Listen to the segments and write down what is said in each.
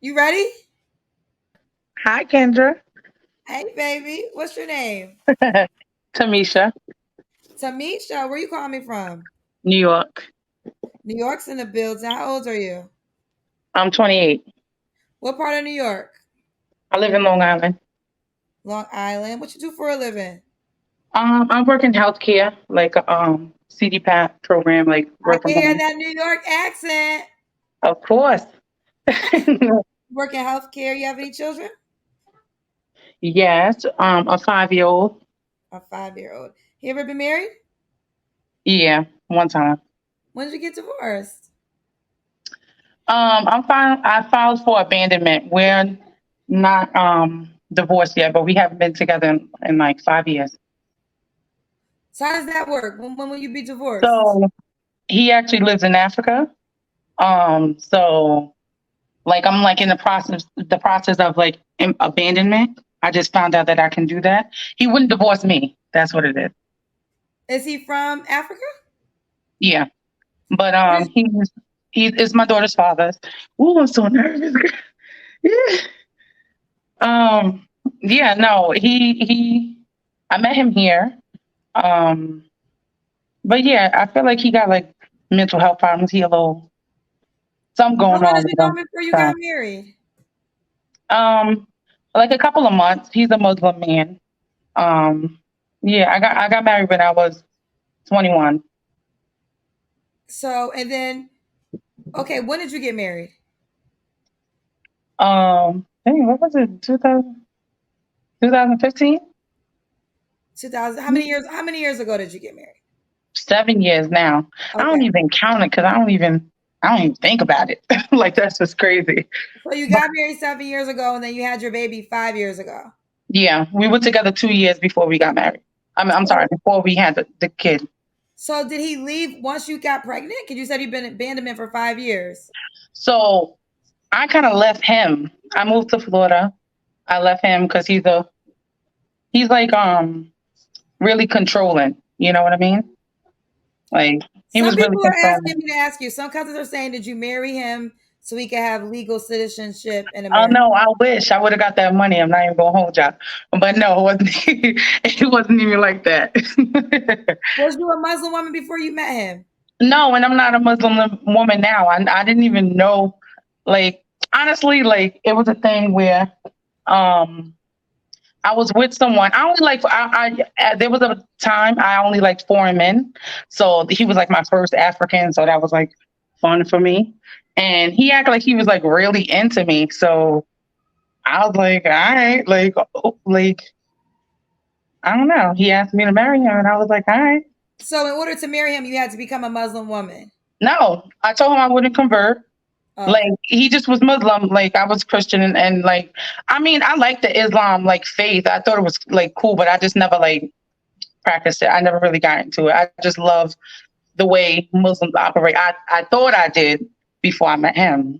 You ready? Hi, Kendra. Hey, baby. What's your name? Tamisha, Tamisha. Where you calling me from? New York. New York's in the building. How old are you? I'm 28. What part of New York? I live in Long Island. Long Island. What you do for a living? I work in healthcare, like CDPAP program, like I work can from hear home. that New York accent. Of course. Work in healthcare. You have any children? Yes, a 5-year-old. A 5-year-old. You ever been married? Yeah, one time. When did you get divorced? I filed for abandonment. We're not divorced yet, but we haven't been together in like 5 years. So how does that work? When will you be divorced? So he actually lives in Africa. So like I'm like in the process of like abandonment. I just found out that I can do that. He wouldn't divorce me. That's what it is. Is he from Africa? Yeah, but What is he is my daughter's father. Ooh, I'm so nervous. Yeah. Um, yeah, no, I met him here. Um, but yeah, I feel like he got like mental health problems. He a little something how going long on did with you know him. him before you got So, married? um, like a couple of months. He's a Muslim man. Um, yeah, I got married when I was 21. So and then okay, when did you get married? Dang, what was it? 2015? 2000. How many years ago did you get married? 7 years now. I don't Okay. even count it because I don't even think about it. Like that's just crazy. So you But got married 7 years ago, and then you had your baby 5 years ago. yeah, we were together 2 years before we got married. I'm sorry, So, before we had the kid. so did he leave once you got pregnant? Because you said you've been abandonment for 5 years. So I kind of left him. I moved to Florida. I left him because he's like really controlling. You know what I mean? Like he Some was really people are controlling. asking me to ask you. Some cousins are saying, did you marry him so he could have legal citizenship in Oh America? no, I wish I would have got that money. I'm not even gonna hold y'all. But no, it wasn't it wasn't even like that. Was you a Muslim woman before you met him? No, and I'm not a Muslim woman now. I didn't even know, like, honestly, like it was a thing where um I was with someone. I only like there was a time I only liked foreign men. So he was like my first African, so that was like fun for me. And he acted like he was like really into me. So I was like, all right, like, like I don't know. He asked me to marry him, and I was like, all right. So in order to marry him, you had to become a Muslim woman. No, I told him I wouldn't convert. Okay. Like he just was Muslim. Like I was Christian, and like I mean, I like the Islam like faith. I thought it was like cool, but I just never like practiced it. I never really got into it. I just love the way Muslims operate. I thought I did before I met him.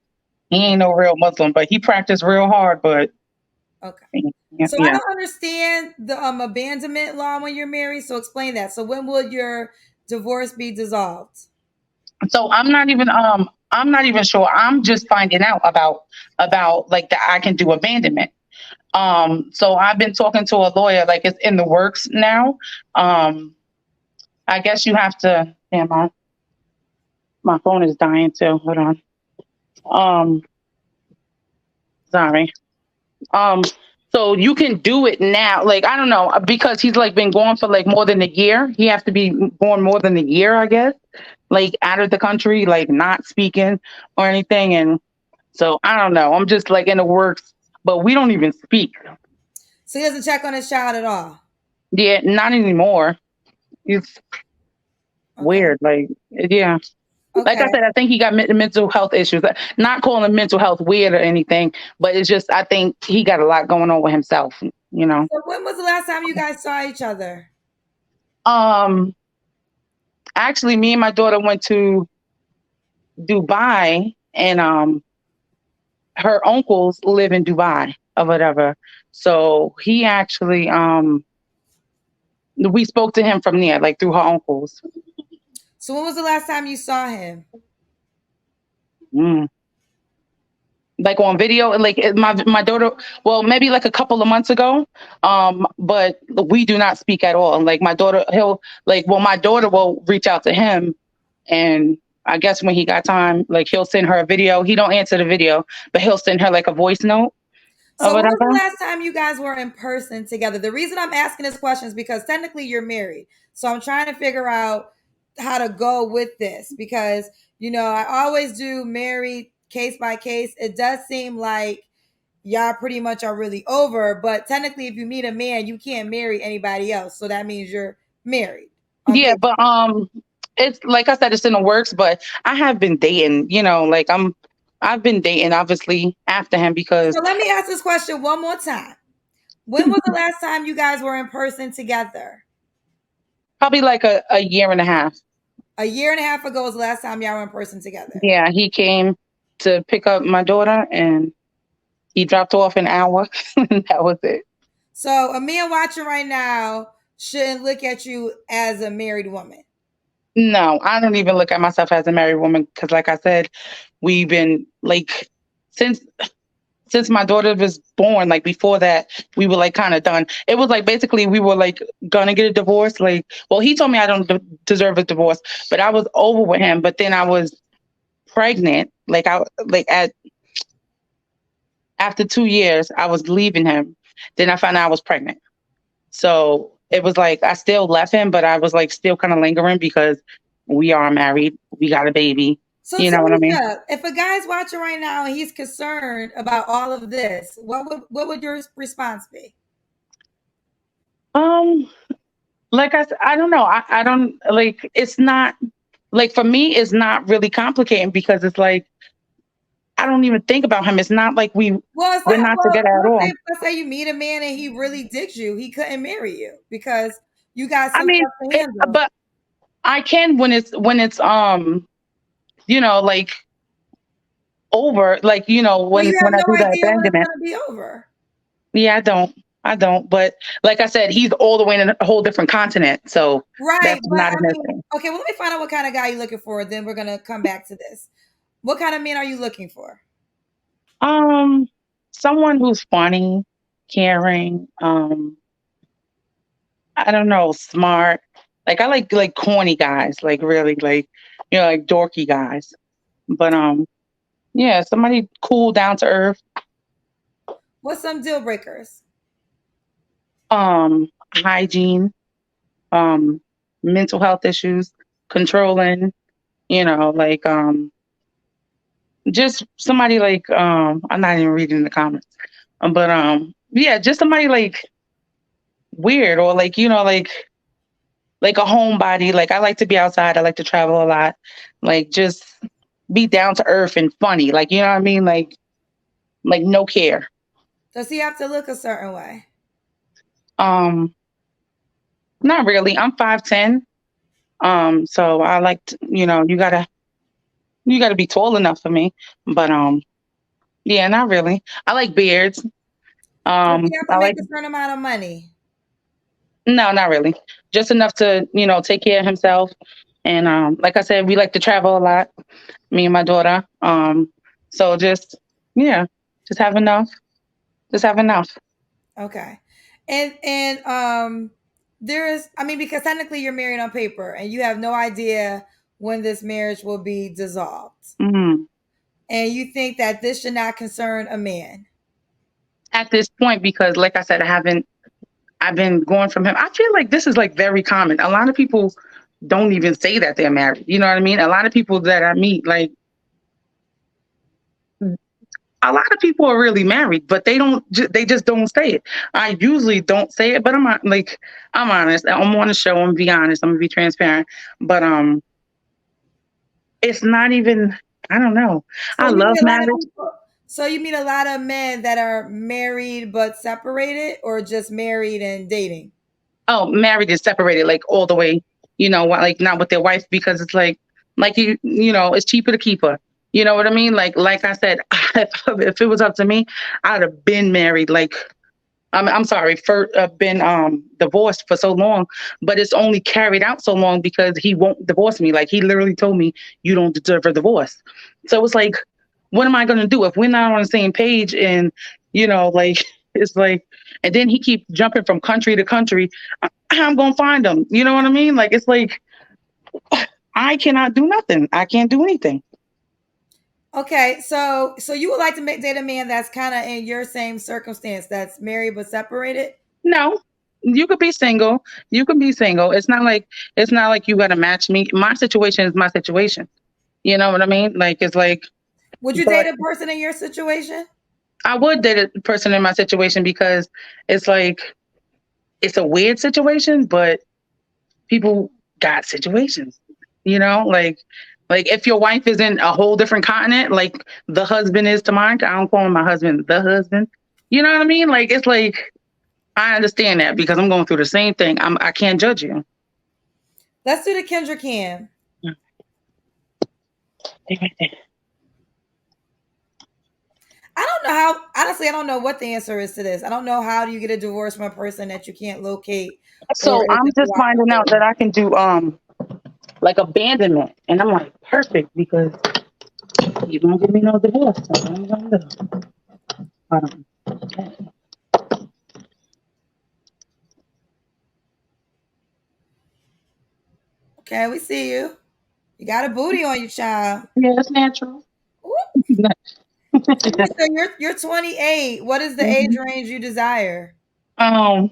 He ain't no real Muslim, but he practiced real hard. But Okay. yeah, So I yeah. don't understand the abandonment law when you're married. So explain that. So when will your divorce be dissolved? So I'm not even sure. I'm just finding out about like that I can do abandonment. So I've been talking to a lawyer, like it's in the works now. Um, I guess you have to. Yeah, my phone is dying too. Hold on. Um, sorry. Um, so you can do it now. Like I don't know because he's like been gone for like more than a year. He has to be gone more than a year, I guess. Like out of the country, like not speaking or anything. And so I don't know. I'm just like in the works, but we don't even speak. So he doesn't check on his child at all. Yeah, not anymore. It's Okay. weird. Like yeah. Like I Okay. said, I think he got mental health issues. Not calling mental health weird or anything, but it's just I think he got a lot going on with himself. You know. So when was the last time you guys saw each other? Um, Actually, me and my daughter went to Dubai, and her uncles live in Dubai or whatever. So he actually we spoke to him from there, like through her uncles. So when was the last time you saw him? Mm. like on video. Like my daughter, well, maybe like a couple of months ago. But we do not speak at all. Like my daughter, he'll like, well, my daughter will reach out to him, and I guess when he got time, like he'll send her a video. He don't answer the video, but he'll send her like a voice note or So when was the whatever. last time you guys were in person together? The reason I'm asking this question is because technically you're married. So I'm trying to figure out how to go with this because, I always do married case by case. It does seem like y'all pretty much are really over, but technically if you meet a man, you can't marry anybody else. So that means you're married on Yeah, paper. but it's like I said, it's in the works. But I have been dating. Like I've been dating obviously after him because So let me ask this question one more time. When was the last time you guys were in person together? probably like a year and a half. A year and a half ago was the last time y'all were in person together. Yeah, he came to pick up my daughter and he dropped off an hour. And that was it. So a man watching right now shouldn't look at you as a married woman. No, I don't even look at myself as a married woman because, like I said, we've been like since my daughter was born. Like before that, we were like kind of done. It was like basically we were like gonna get a divorce. Like, well, he told me I don't deserve a divorce, but I was over with him. But then I was pregnant. Like at after 2 years, I was leaving him. Then I found out I was pregnant. So it was like I still left him, but I was like still kind of lingering because we are married. We got a baby. So You know what I mean? Tanisha, if a guy's watching right now and he's concerned about all of this, what would your response be? Um, like I don't know. I don't like it's not like for me, it's not really complicating because it's like I don't even think about him. It's not like Well, it's we're not. not Well, together at all. let's say you meet a man and he really digs you. He couldn't marry you because you got I some mean, stuff to handle. but I can when it's like over, like Well, you have when I no do the idea when it's abandonment. going to be over. Yeah, I don't. But like I said, he's all the way in a whole different continent, so Right. that's But not I an mean, issue. okay, well, let me find out what kind of guy you're looking for. Then we're going to come back to this. What kind of men are you looking for? Um, someone who's funny, caring, I don't know, smart. Like I like corny guys, like really like like dorky guys. But yeah, somebody cool, down to earth. What's some deal breakers? Hygiene, um, mental health issues, controlling, like just somebody like I'm not even reading the comments. But yeah, just somebody like weird or like like a homebody. Like I like to be outside. I like to travel a lot. Like just be down to earth and funny. Like you know what I mean? Like no care. Does he have to look a certain way? Um, not really. I'm 5'10". So I like to, you gotta be tall enough for me. But yeah, not really. I like beards. Does he have to I make like a certain amount of money? no, not really. Just enough to, take care of himself. And like I said, we like to travel a lot, me and my daughter. So just yeah, just have enough. Just have enough. Okay. And I mean, because technically you're married on paper and you have no idea when this marriage will be dissolved. Mhm. And you think that this should not concern a man. At this point, because like I said, I've been going from him. I feel like this is like very common. A lot of people don't even say that they're married. You know what I mean? A lot of people that I meet, like a lot of people are really married, but they just don't say it. I usually don't say it, but I'm honest. I'm on the show. I'm gonna be honest. I'm gonna be transparent. But it's not even. I don't know. So I you love meet a lot of marriage. people. So you meet a lot of men that are married but separated, or just married and dating. Oh, married is separated, like all the way. Like not with their wife because it's like it's cheaper to keep her. You know what I mean? Like I said, if it was up to me, I'd have been married. Like I'm sorry, for been divorced for so long, but it's only carried out so long because he won't divorce me. Like he literally told me, "You don't deserve a divorce." So it's like what am I going to do if we're not on the same page? And, like, it's like, and then he keep jumping from country to country. I'm going to find him. You know what I mean? Like, it's like, I cannot do nothing. I can't do anything. Okay, so you would like to date a man that's kind of in your same circumstance, that's married but separated? No, you could be single. You can be single. It's not like you got to match me. My situation is my situation. You know what I mean? Like, it's like, Would you date but a person in your situation? I would date a person in my situation because it's like, it's a weird situation, but people got situations, like if your wife is in a whole different continent, like the husband is to mine. I don't call my husband the husband. You know what I mean? Like, it's like, I understand that because I'm going through the same thing. I can't judge you. Let's do the Kendra Cam. I don't know how, honestly, I don't know what the answer is to this. I don't know how do you get a divorce from a person that you can't locate or So I'm isn't just finding out cooperative? that I can do like abandonment, and I'm like, perfect, because you won't give me no divorce. So I'm gonna do. Um, Okay, we see you. You got a booty on you, child. yeah, it's natural. Ooh. So you're 28. What is the age Mhm. range you desire? Um,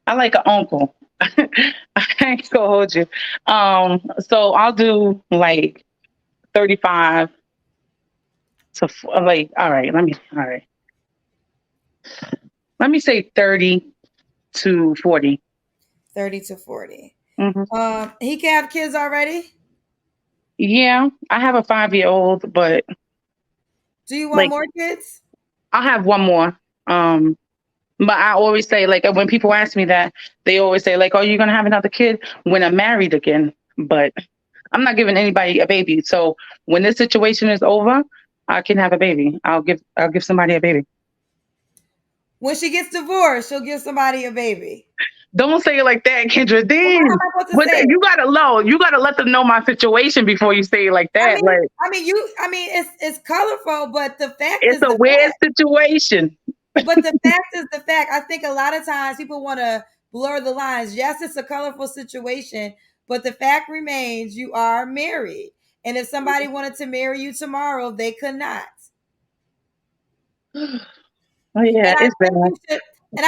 I like an uncle. I ain't gonna hold you. So I'll do like 35 to like. All right. Let me say 30 to 40. 30 to 40. Hmm. He can have kids already? Yeah, I have a 5-year-old, but Do you want like, more kids? I'll have one more. Um, but I always say, like, when people ask me that, they always say, like, "Oh, you're gonna have another kid when I'm married again?" But I'm not giving anybody a baby. So when this situation is over, I can have a baby. I'll give somebody a baby. When she gets divorced, she'll give somebody a baby. Don't say it like that, Kendra. Well, how am Dang. I supposed to But say it? you gotta let them know my situation before you say it like that. Like, It's colorful, but the fact it's is a the weird fact. situation. But the fact is the fact. I think a lot of times people want to blur the lines. Yes, it's a colorful situation, but the fact remains you are married. And if somebody wanted to marry you tomorrow, they could not. Oh yeah, And I it's bad. think you should. And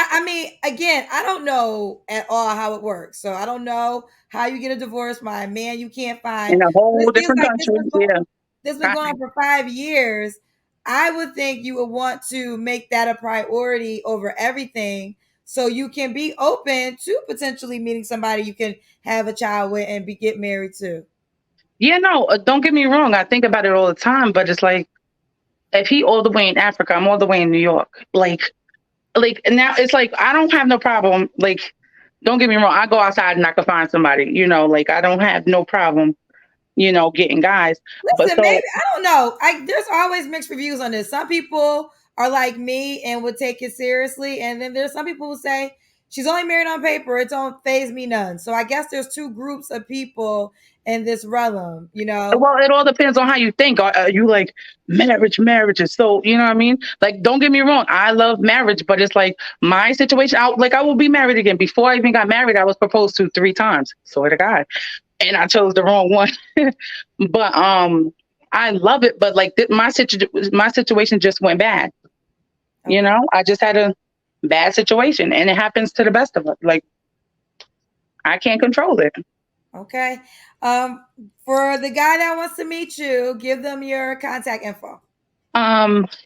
again, I don't know at all how it works. So I don't know how you get a divorce by a man you can't find. In a But whole it seems different like country. Yeah. this has been going on for 5 years. I would think you would want to make that a priority over everything so you can be open to potentially meeting somebody you can have a child with and get married to. Yeah, no, don't get me wrong. I think about it all the time, but it's like, if he all the way in Africa, I'm all the way in New York. Like now, it's like, I don't have no problem. Like, don't get me wrong. I go outside and I can find somebody. Like, I don't have no problem. Getting guys. But Listen, maybe so, I don't know. There's always mixed reviews on this. Some people are like me and would take it seriously, and then there's some people who say she's only married on paper. It don't phase me none. So I guess there's two groups of people in this realm. well, it all depends on how you think. Are you like, marriage is so, you know what I mean? Like, don't get me wrong. I love marriage, but it's like my situation. I will be married again. Before I even got married, I was proposed to 3 times. Swear to God. And I chose the wrong one. But I love it. But like, my situation just went bad. Okay. I just had a bad situation, and it happens to the best of us. Like, I can't control it. Okay. Um, for the guy that wants to meet you, give them your contact info.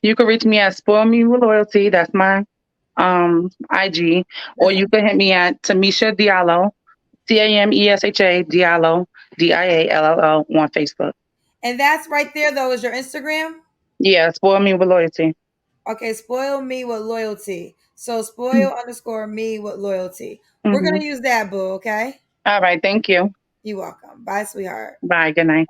You can reach me at Spoil Me with Loyalty. That's my IG, or That's you can hit me at Tamisha Diallo, Tamesha Diallo, Diallo on Facebook. and that's right there though is your Instagram. Yeah, Spoil Me with Loyalty. Okay, spoil me with loyalty. So spoil underscore me with loyalty. We're Mm-hmm. gonna use that, boo. Okay. All right, thank you. You're welcome. Bye, sweetheart. Bye. Good night.